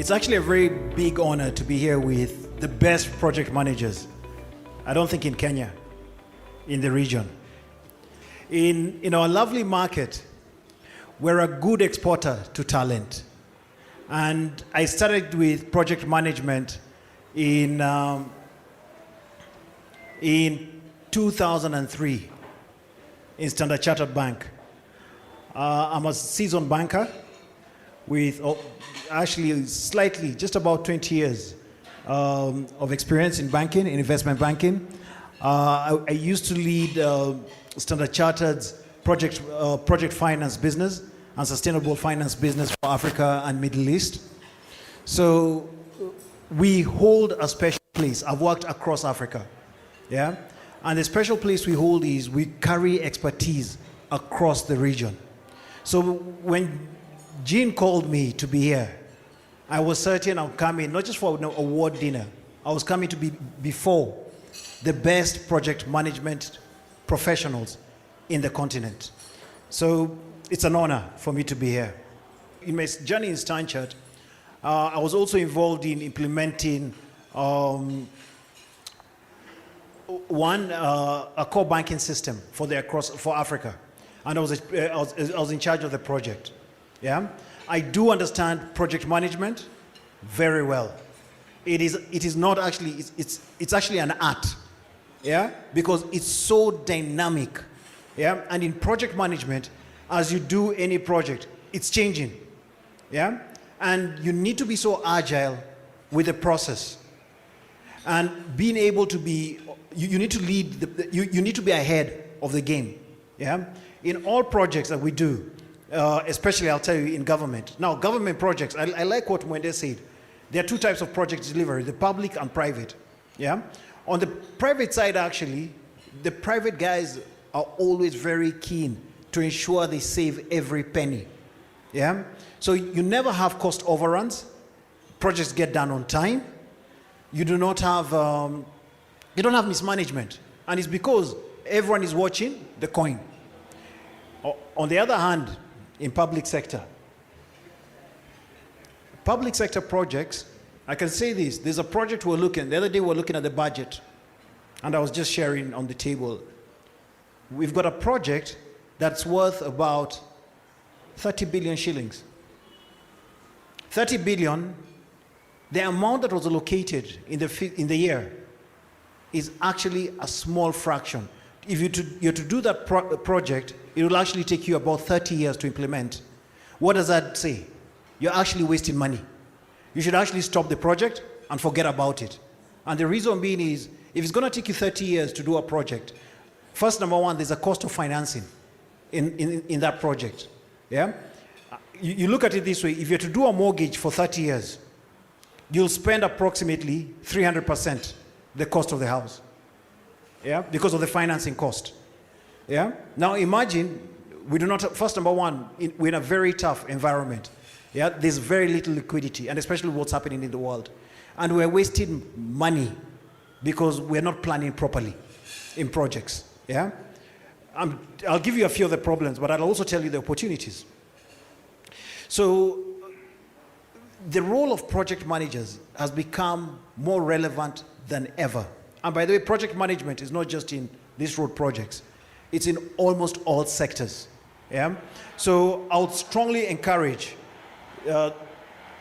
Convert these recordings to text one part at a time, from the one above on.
It's actually a very big honor to be here with the best project managers, I don't think in Kenya, in the region. In our lovely market, we're a good exporter to talent. And I started with project management in 2003 in Standard Chartered Bank. I'm a seasoned banker with actually slightly, just about 20 years of experience in banking, in investment banking. I used to lead Standard Chartered's project finance business and sustainable finance business for Africa and Middle East. So we hold a special place. I've worked across Africa, yeah? And the special place we hold is we carry expertise across the region. So when Jean called me to be here, I was certain I'm coming, not just for an award dinner, I was coming to be before the best project management professionals in the continent. So it's an honor for me to be here. In my journey in Stanchart, I was also involved in implementing a core banking system for Africa. And I was in charge of the project. Yeah? I do understand project management very well. It is not actually, it's actually an art. Yeah? Because it's so dynamic. Yeah? And in project management, as you do any project, it's changing. Yeah? And you need to be so agile with the process. And being able to be, you need to lead, you need to be ahead of the game. Yeah? In all projects that we do, especially I'll tell you in government. Now, government projects, I like what Mwende said. There are two types of project delivery, the public and private. Yeah? On the private side, actually, the private guys are always very keen to ensure they save every penny. Yeah? So you never have cost overruns. Projects get done on time. You do not have, you don't have mismanagement. And it's because everyone is watching the coin. On the other hand, in public sector projects, I can say this, there's a project the other day we're looking at the budget, and I was just sharing on the table. We've got a project that's worth about 30 billion shillings. 30 billion, the amount that was allocated in the year is actually a small fraction. If you're to do that project, it will actually take you about 30 years to implement. What does that say? You're actually wasting money. You should actually stop the project and forget about it. And the reason being is, if it's going to take you 30 years to do a project, first, number one, there's a cost of financing in that project. Yeah? You look at it this way, if you're to do a mortgage for 30 years, you'll spend approximately 300% the cost of the house. Yeah? Because of the financing cost. Yeah? Now imagine, we do not, first number one, we're in a very tough environment. Yeah? There's very little liquidity, and especially what's happening in the world. And we're wasting money because we're not planning properly in projects. Yeah? I'll give you a few of the problems, but I'll also tell you the opportunities. So the role of project managers has become more relevant than ever. And by the way, project management is not just in these road projects. It's in almost all sectors. Yeah? So I would strongly encourage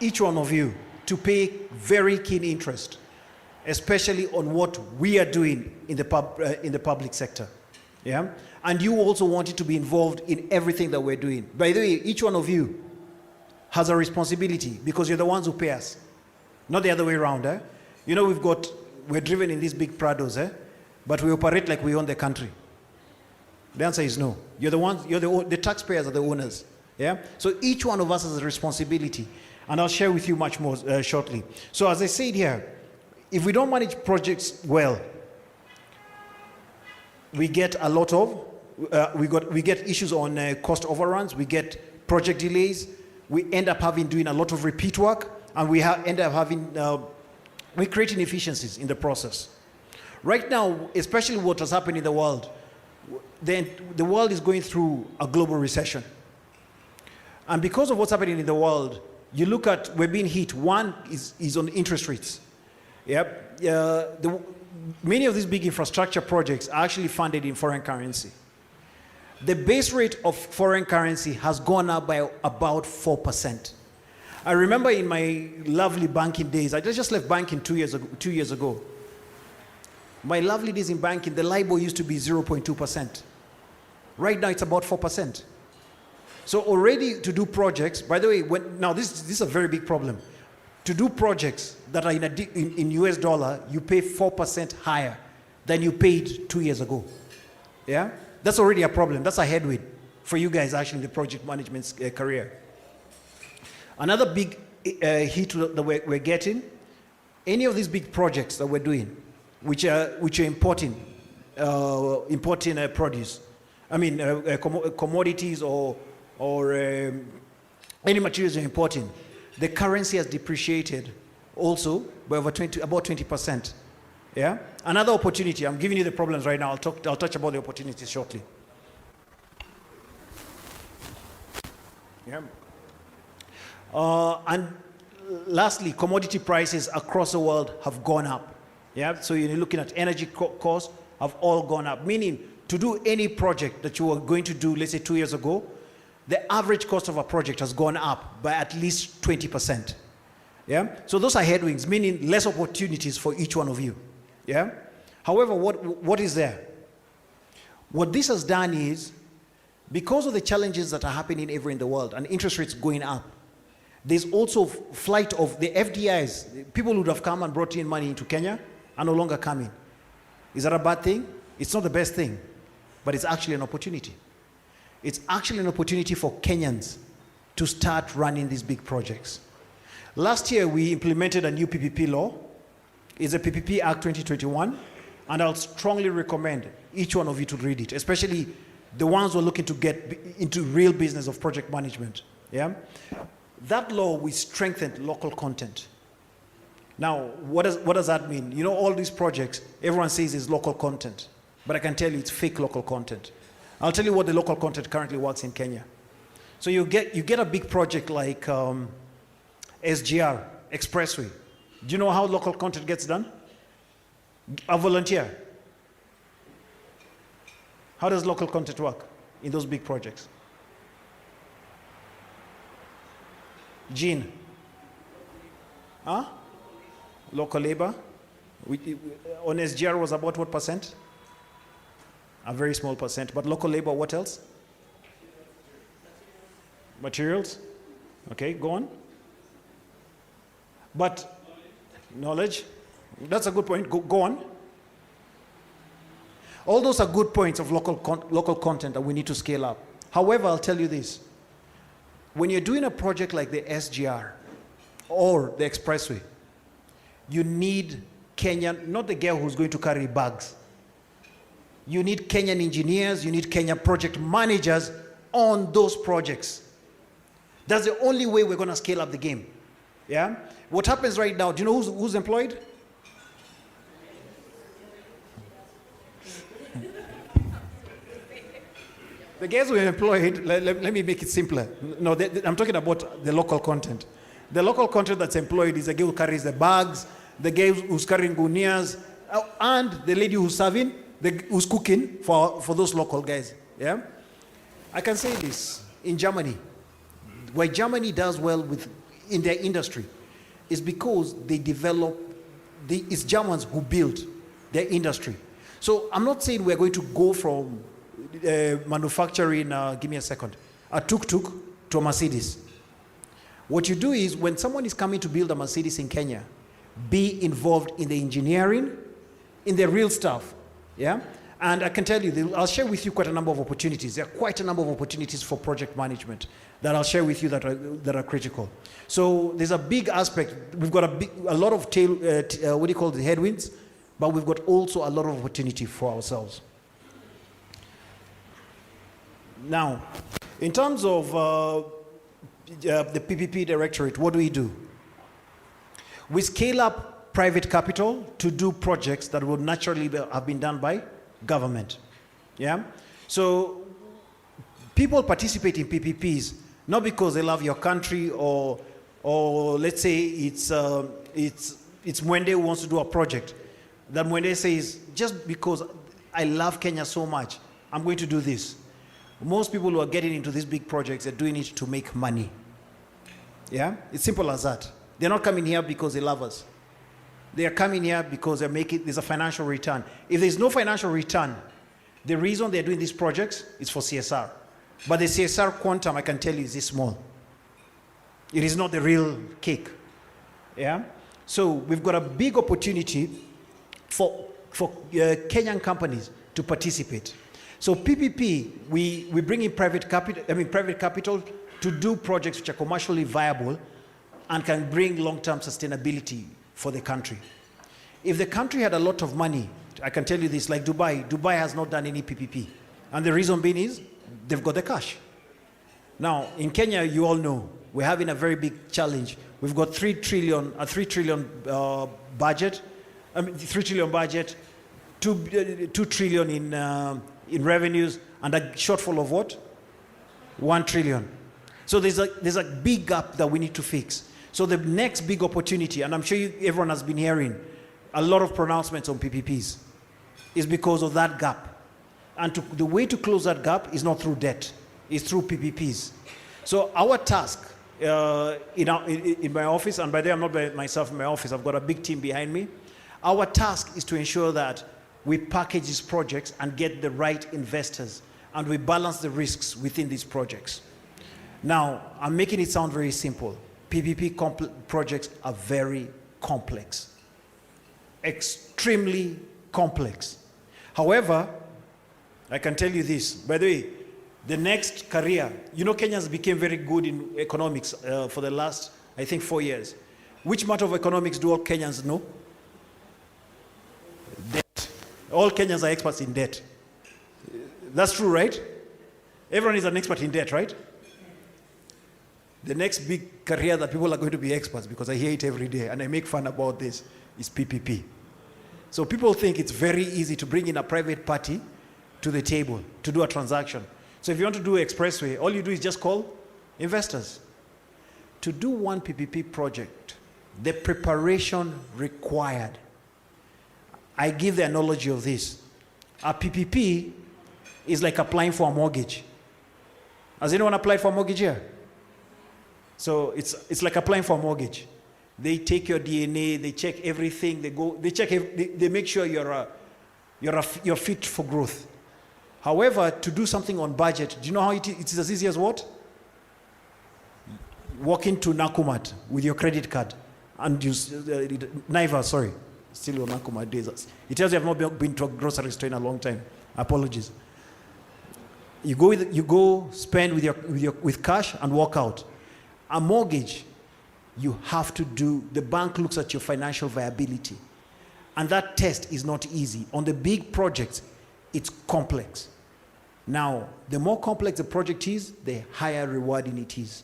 each one of you to pay very keen interest, especially on what we are doing in the public sector. Yeah? And you also wanted to be involved in everything that we're doing. By the way, each one of you has a responsibility because you're the ones who pay us, not the other way around. Eh? You know, we're driven in these big Prados, but we operate like we own the country. The answer is no. You're the ones, the taxpayers are the owners. Yeah? So each one of us has a responsibility, and I'll share with you much more shortly. So as I said here, if we don't manage projects well, we get a lot of, we get issues on cost overruns, we get project delays, we end up doing a lot of repeat work, and we end up having, we're creating efficiencies in the process. Right now, especially what has happened in the world, the world is going through a global recession. And because of what's happening in the world, you look at, we're being hit. One is on interest rates. Yep. Many of these big infrastructure projects are actually funded in foreign currency. The base rate of foreign currency has gone up by about 4%. I remember in my lovely banking days, I just left banking 2 years ago. My lovely days in banking, the LIBOR used to be 0.2%. Right now it's about 4%. So already to do projects, by the way, now this is a very big problem. To do projects that are in US dollar, you pay 4% higher than you paid 2 years ago. Yeah? That's already a problem. That's a headwind for you guys actually in the project management career. Another big hit that we're getting, any of these big projects that we're doing, which are importing produce, commodities or any materials you're importing, the currency has depreciated also by about 20%. Yeah. Another opportunity. I'm giving you the problems right now. I'll touch about the opportunities shortly. Yeah. And lastly, commodity prices across the world have gone up. Yeah. So you're looking at energy costs have all gone up. Meaning, to do any project that you were going to do, let's say 2 years ago, the average cost of a project has gone up by at least 20%. Yeah. So those are headwinds, meaning less opportunities for each one of you. Yeah. However, what is there? What this has done is, because of the challenges that are happening everywhere in the world and interest rates going up, there's also flight of the FDIs. People who would have come and brought in money into Kenya are no longer coming. Is that a bad thing? It's not the best thing, but it's actually an opportunity. It's actually an opportunity for Kenyans to start running these big projects. Last year, we implemented a new PPP law. It's a PPP Act 2021, and I'll strongly recommend each one of you to read it, especially the ones who are looking to get into real business of project management. Yeah? That law, we strengthened local content. Now, what does that mean? You know, all these projects, everyone says is local content, but I can tell you it's fake local content. I'll tell you what the local content currently works in Kenya. So you get a big project like SGR, Expressway. Do you know how local content gets done? A volunteer. How does local content work in those big projects? Gene. Huh? Local labor. On SGR was about what percent? A very small percent. But local labor, what else? Materials. Okay, go on. But knowledge. That's a good point. Go on. All those are good points of local content that we need to scale up. However, I'll tell you this. When you're doing a project like the SGR or the Expressway, you need Kenyan, not the girl who's going to carry bags. You need Kenyan engineers, you need Kenyan project managers on those projects. That's the only way we're going to scale up the game. Yeah? What happens right now, do you know who's employed? The guys who are employed, let me make it simpler. No, I'm talking about the local content. The local content that's employed is the guy who carries the bags, the guy who's carrying gunias, and the lady who's serving, who's cooking for those local guys. Yeah? I can say this, in Germany, why Germany does well in their industry is because they develop, it's Germans who build their industry. So I'm not saying we're going to go from manufacturing, give me a second, a tuk-tuk to a Mercedes. What you do is, when someone is coming to build a Mercedes in Kenya, be involved in the engineering, in the real stuff. Yeah? And I can tell you, I'll share with you quite a number of opportunities. There are quite a number of opportunities for project management that I'll share with you that are critical. So there's a big aspect. We've got a lot of the headwinds, but we've got also a lot of opportunity for ourselves. Now, in terms of the PPP Directorate, what do? We scale up private capital to do projects that would naturally have been done by government. Yeah? So people participate in PPPs not because they love your country or Or let's say it's Mwende who wants to do a project. That Mwende says, just because I love Kenya so much, I'm going to do this. Most people who are getting into these big projects are doing it to make money. Yeah? It's simple as that. They're not coming here because they love us. They are coming here because there's a financial return. If there's no financial return, the reason they're doing these projects is for CSR. But the CSR quantum, I can tell you, is this small. It is not the real cake. Yeah? So we've got a big opportunity for Kenyan companies to participate. So PPP, we bring in private capital to do projects which are commercially viable and can bring long-term sustainability for the country. If the country had a lot of money, I can tell you this, like Dubai has not done any PPP. And the reason being is they've got the cash. Now, in Kenya, you all know, we're having a very big challenge. We've got 3 trillion budget, 3 trillion budget, 2 trillion in revenues, and a shortfall of what? 1 trillion. So there's a big gap that we need to fix. So the next big opportunity, and I'm sure everyone has been hearing a lot of pronouncements on PPPs, is because of that gap. And the way to close that gap is not through debt, it's through PPPs. So our task in my office, and by the way, I'm not by myself in my office, I've got a big team behind me. Our task is to ensure that we package these projects and get the right investors, and we balance the risks within these projects. Now, I'm making it sound very simple. PPP projects are very complex, extremely complex. However, I can tell you this, by the way, the next career, you know, Kenyans became very good in economics for the last, I think, 4 years. Which part of economics do all Kenyans know? Debt. All Kenyans are experts in debt. That's true, right? Everyone is an expert in debt, right? The next big career that people are going to be experts, because I hear it every day and I make fun about this, is PPP. So people think it's very easy to bring in a private party to the table to do a transaction. So if you want to do an expressway, all you do is just call investors. To do one PPP project, the preparation required. I give the analogy of this. A PPP is like applying for a mortgage. Has anyone applied for a mortgage here? So it's like applying for a mortgage. They take your DNA, they check everything, they make sure you're fit for growth. However, to do something on budget, do you know how it is as easy as what? Walk into Nakumat with your credit card and use Naivas, sorry, still on Nakumat days. It tells you I've not been to a grocery store in a long time. Apologies. You go spend with cash and walk out. A mortgage, you have to do, the bank looks at your financial viability. And that test is not easy. On the big projects, it's complex. Now, the more complex the project is, the higher rewarding it is.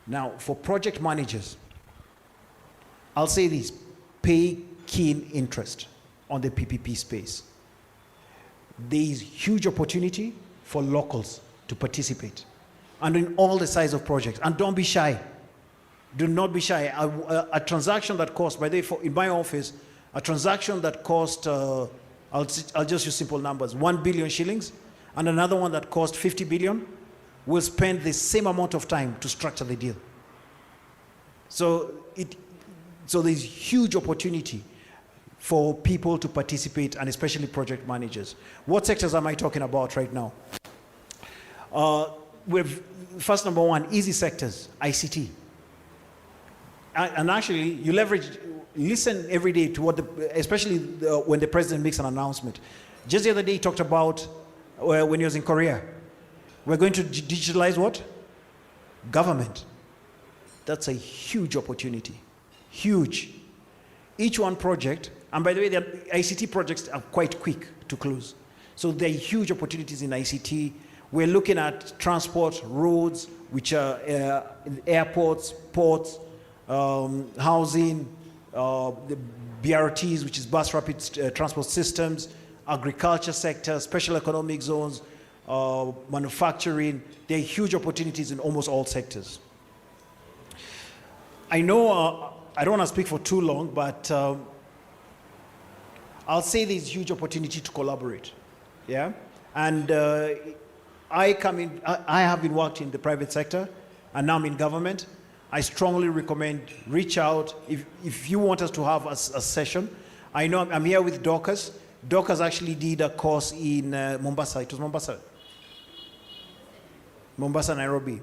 Now, for project managers, I'll say this, pay keen interest on the PPP space. There is huge opportunity for locals to participate, and in all the size of projects. And don't be shy. Do not be shy. A transaction that cost, by the way, in my office, a transaction that cost, I'll just use simple numbers, 1 billion shillings, and another one that cost 50 billion, will spend the same amount of time to structure the deal. So there's huge opportunity for people to participate, and especially project managers. What sectors am I talking about right now? First, number one, easy sectors, ICT. And actually, you listen every day to what, especially when the president makes an announcement. Just the other day, he talked about when he was in Korea. We're going to digitalize what? Government. That's a huge opportunity. Huge. Each one project, and by the way, the ICT projects are quite quick to close. So there are huge opportunities in ICT. We're looking at transport, roads, which are airports, ports, housing, the BRTs, which is bus rapid transport systems, agriculture sector, special economic zones, manufacturing. There are huge opportunities in almost all sectors. I know I don't want to speak for too long, but I'll say there's huge opportunity to collaborate. Yeah? And I have been working in the private sector, and now I'm in government. I strongly recommend reach out if you want us to have a session. I know I'm here with Dorcas. Dorcas actually did a course in Mombasa. It was Mombasa, Nairobi.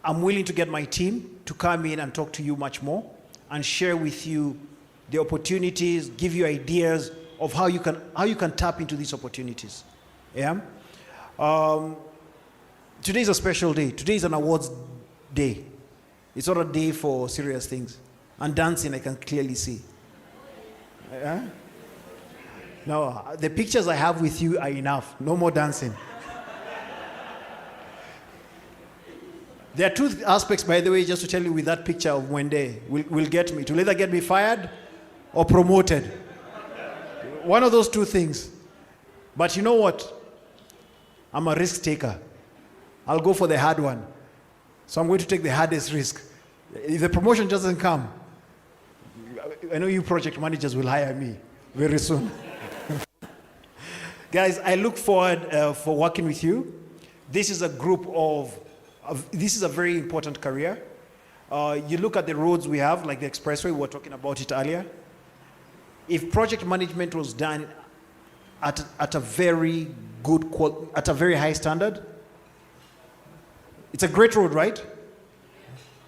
I'm willing to get my team to come in and talk to you much more and share with you the opportunities, give you ideas of how you can tap into these opportunities. Yeah. Today is a special day. Today is an awards day. It's not a day for serious things. And dancing, I can clearly see. Yeah? No, the pictures I have with you are enough. No more dancing. There are two aspects, by the way, just to tell you with that picture of Mwende will get me. To either get me fired or promoted. One of those two things. But you know what? I'm a risk taker. I'll go for the hard one. So I'm going to take the hardest risk. If the promotion doesn't come, I know you project managers will hire me very soon. Guys, I look forward for working with you. This is a group this is a very important career. You look at the roads we have, like the expressway, we were talking about it earlier. If project management was done at a very good quality, at a very high standard, it's a great road, right?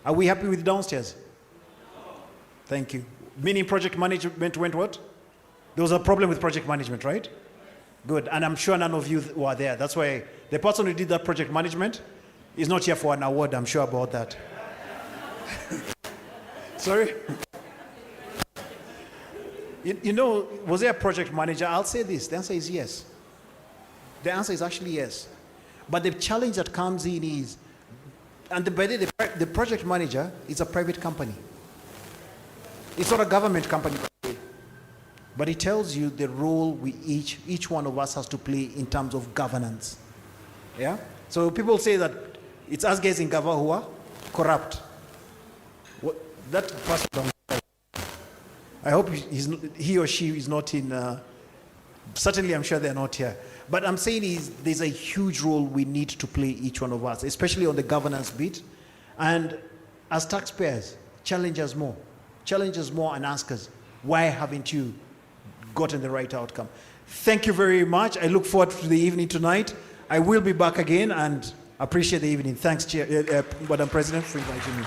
Are we happy with downstairs? Thank you. Meaning project management went what? There was a problem with project management, right? Good. And I'm sure none of you were there. That's why the person who did that project management is not here for an award. I'm sure about that. Sorry? You know, was there a project manager? I'll say this. The answer is yes. The answer is actually yes. But the challenge that comes in is, and the project manager is a private company. It's not a government company, but it tells you the role each one of us has to play in terms of governance. Yeah? So people say that it's us guys in Gava who are corrupt. That person, I hope he or she is not in, certainly I'm sure they're not here. But I'm saying there's a huge role we need to play, each one of us, especially on the governance bit. And as taxpayers, challenge us more and ask us, why haven't you gotten the right outcome? Thank you very much. I look forward to the evening tonight. I will be back again and appreciate the evening. Thanks, Madam President, for inviting me.